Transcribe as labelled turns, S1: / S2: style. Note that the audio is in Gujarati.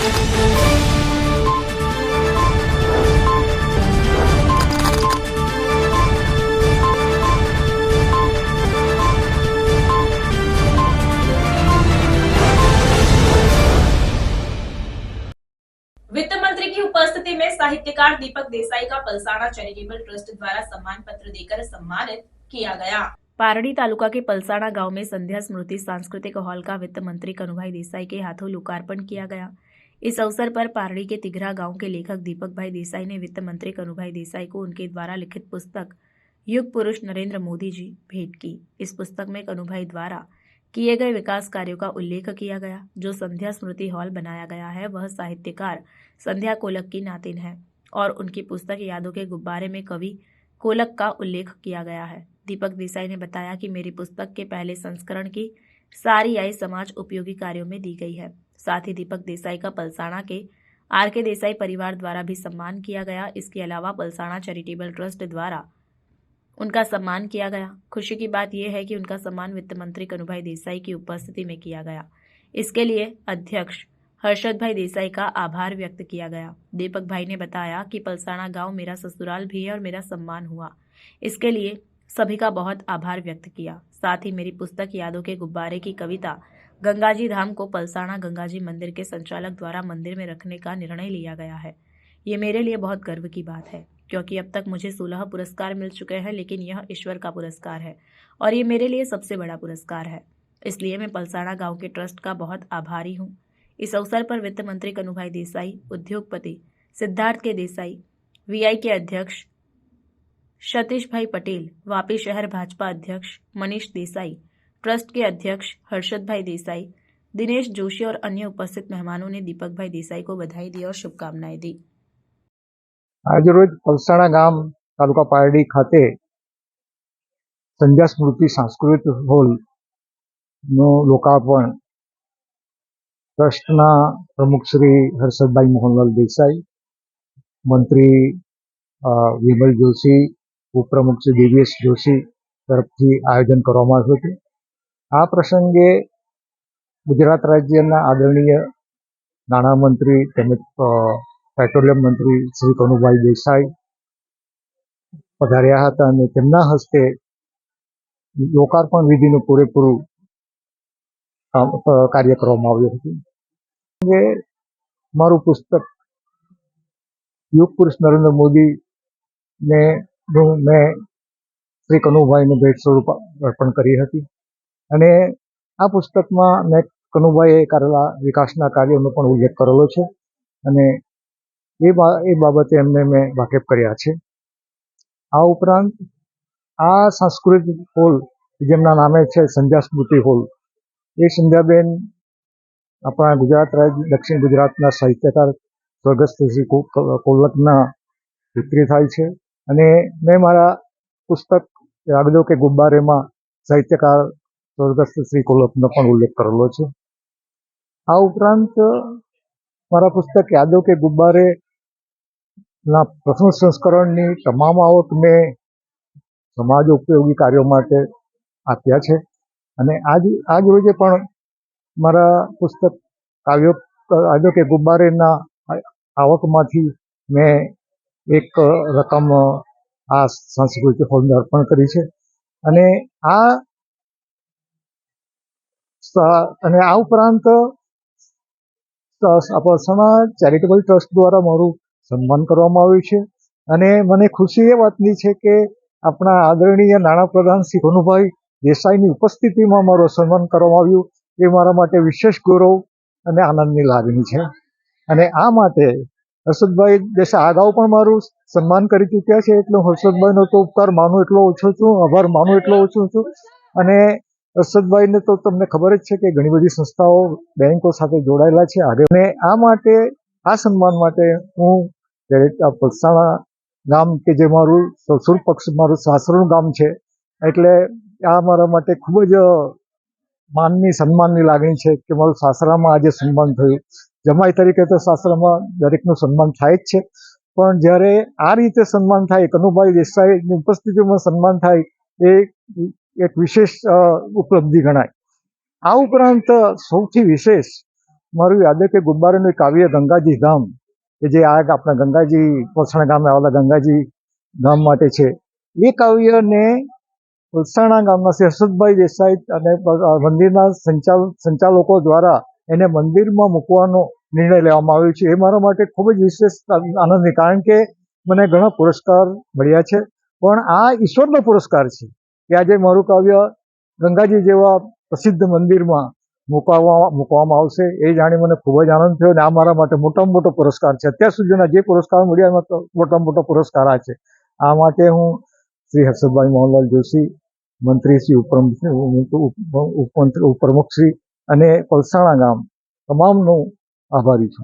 S1: वित्त मंत्री की उपस्थिति में साहित्यकार दीपक देसाई का पलसाना चैरिटेबल ट्रस्ट द्वारा सम्मान पत्र देकर सम्मानित किया गया। पारडी तालुका के पलसाना गांव में संध्या स्मृति सांस्कृतिक हॉल का वित्त मंत्री कनुभाई देसाई के हाथों लोकार्पण किया गया। इस अवसर पर पारडी के तिघरा गांव के लेखक दीपक भाई देसाई ने वित्त मंत्री कनुभाई देसाई को उनके द्वारा लिखित पुस्तक युग पुरुष नरेंद्र मोदी जी भेंट की। इस पुस्तक में कनुभाई द्वारा किए गए विकास कार्यों का उल्लेख किया गया। जो संध्या स्मृति हॉल बनाया गया है वह साहित्यकार संध्या कोलक की नातिन है और उनकी पुस्तक यादों के गुब्बारे में कवि कोलक का उल्लेख किया गया है। दीपक देसाई ने बताया कि मेरी पुस्तक के पहले संस्करण की सारी आय समाज उपयोगी कार्यों में दी गई है। साथ ही दीपक देसाई का पलसाना के आर.के. देसाई परिवार द्वारा भी सम्मान किया गया। इसके अलावा पलसाना चैरिटेबल ट्रस्ट द्वारा उनका सम्मान किया गया। खुशी की बात यह है कि उनका सम्मान वित्त मंत्री कनुभाई देसाई की उपस्थिति में किया गया। इसके लिए अध्यक्ष हर्षद भाई देसाई का आभार व्यक्त किया गया। दीपक भाई ने बताया कि पलसाना गांव मेरा ससुराल भी है और मेरा सम्मान हुआ, इसके लिए सभी का बहुत आभार व्यक्त किया। साथ ही मेरी पुस्तक यादों के गुब्बारे की कविता गंगाजी धाम को पलसाना गंगाजी मंदिर के संचालक द्वारा मंदिर में रखने का निर्णय लिया गया है। ये मेरे लिए बहुत गर्व की बात है क्योंकि अब तक मुझे 16 पुरस्कार मिल चुके हैं, लेकिन यह ईश्वर का पुरस्कार है और ये मेरे लिए सबसे बड़ा पुरस्कार है। इसलिए मैं पलसाना गांव के ट्रस्ट का बहुत आभारी हूँ। इस अवसर पर वित्त मंत्री कनुभाई देसाई, उद्योगपति सिद्धार्थ के देसाई, वीआई के अध्यक्ष सतीश भाई पटेल, वापी शहर भाजपा अध्यक्ष मनीष देसाई, ट्रस्ट के अध्यक्ष हर्षद भाई देसाई, दिनेश जोशी और अन्य उपस्थित मेहमानों ने दीपक भाई देसाई को बधाई दी और शुभकामनाएं दी।
S2: आज रोज पलसाણા ગામ તાલુકા પારડી ખાતે સંધ્યા સ્મૃતિ સાંસ્કૃતિક હોલનું લોકાર્પણ ટ્રસ્ટના પ્રમુખ શ્રી હર્ષદભાઈ મોહનલાલ દેસાઈ, મંત્રી વિમલ જોશી, ઉપપ્રમુખ શ્રી દિવ્યેશ જોશી તરફથી આયોજન કરવામાં આવ્યું હતું। આ પ્રસંગે ગુજરાત રાજ્યના આદરણીય નાણામંત્રી તેમજ પેટ્રોલિયમ મંત્રી શ્રી કનુભાઈ દેસાઈ પધાર્યા હતા અને તેમના હસ્તે લોકાર્પણ વિધિનું પૂરેપૂરું કાર્ય કરવામાં આવ્યું હતું। એ મારું પુસ્તક યુગ પુરુષ નરેન્દ્ર મોદીને મેં શ્રી કનુભાઈને ભેટ સ્વરૂપ અર્પણ કરી હતી અને આ પુસ્તકમાં મેં કનુભાઈએ કરેલા વિકાસના કાર્યોનો પણ ઉલ્લેખ કરેલો છે અને એ બાબતે એમને મેં વાકેફ કર્યા છે। આ ઉપરાંત આ સાંસ્કૃતિક હોલ જેમના નામે છે સંધ્યા સ્મૃતિ હોલ, એ સંધ્યાબેન આપણા ગુજરાત રાજ્ય દક્ષિણ ગુજરાતના સાહિત્યકાર સ્વર્ગસ્થ શ્રી કોલકના પુત્રી થાય છે અને મેં મારા પુસ્તક યાદો કે ગુબ્બારેમાં સાહિત્યકાર સ્વર્ગસ્થ શ્રી કોલકનો પણ ઉલ્લેખ કરેલો છે। આ ઉપરાંત મારા પુસ્તક યાદો કે ગુબ્બારે ના પ્રથમ સંસ્કરણની તમામ આવક મેં સમાજ ઉપયોગી કાર્યો માટે આપ્યા છે અને આજ રોજે પણ મારા પુસ્તક યાદો કે ગુબ્બારેના આવકમાંથી મેં એક રકમ આ સાંસ્કૃતિક હોલને અર્પણ કરી છે અને આ ઉપરાંત પલસાણા ચેરિટેબલ ટ્રસ્ટ દ્વારા મારું સન્માન કરવામાં આવ્યું છે અને મને ખુશી એ વાતની છે કે આપણા આદરણીય નાણાપ્રધાન શ્રી કનુભાઈ દેસાઈની ઉપસ્થિતિમાં મારું સન્માન કરવામાં આવ્યું। એ મારા માટે વિશેષ ગૌરવ અને આનંદની લાગણી છે અને આ માટે હર્ષદભાઈ દેસાઈ અગાઉ પણ મારું સન્માન કરી ચૂક્યા છે એટલે હર્ષદભાઈનો તો ઉપકાર માનું એટલો ઓછો છું, આભાર માનું એટલો ઓછો છું અને હર્ષદભાઈને તો તમને ખબર જ છે કે ઘણી બધી સંસ્થાઓ બેંકો સાથે જોડાયેલા છે આગળ અને આ માટે આ સન્માન માટે હું પલસાણા ગામ કે જે મારું સસુર પક્ષ મારું સાસરનું ગામ છે એટલે આ મારા માટે ખૂબ જ માનની સન્માનની લાગણી છે કે મારું સાસરામાં આજે સન્માન થયું। જમાઈ તરીકે તો સાસરામાં દરેકનું સન્માન થાય જ છે પણ જ્યારે આ રીતે સન્માન થાય, કનુભાઈ દેસાઈની ઉપસ્થિતિમાં સન્માન થાય એ એક વિશેષ ઉપલબ્ધિ ગણાય। આ ઉપરાંત સૌથી વિશેષ મારું યાદ છે કે ગુબ્બારાનું એક કાવ્ય ગંગાજી ધામ કે જે આ આપણા ગંગાજી પલસાણા ગામે આવેલા ગંગાજી ધામ માટે છે, એ કાવ્યને પલસાણા ગામના શ્રી હર્ષદભાઈ દેસાઈ અને મંદિરના સંચાલકો દ્વારા એને મંદિરમાં મૂકવાનો નિર્ણય લેવામાં આવ્યો છે. એ મારા માટે ખૂબ જ વિશેષ આનંદની, કારણ કે મને ઘણા પુરસ્કાર મળ્યા છે, પણ આ ઈશ્વરનો પુરસ્કાર છે કે આજે મારું કાવ્ય ગંગાજી જેવા પ્રસિદ્ધ મંદિરમાં મૂકવામાં આવશે. એ જાણી મને ખૂબ જ આનંદ થયો અને આ મારા માટે મોટામાં મોટો પુરસ્કાર છે. અત્યાર સુધીના જે પુરસ્કાર મળ્યા એમાં તો મોટામાં મોટો પુરસ્કાર આ છે. આ માટે હું શ્રી હર્ષદભાઈ મોહનલાલ જોશી, મંત્રી શ્રી ઉપપ્રમુખ શ્રી અને પલસાણા ગામ તમામનો આભારી છું.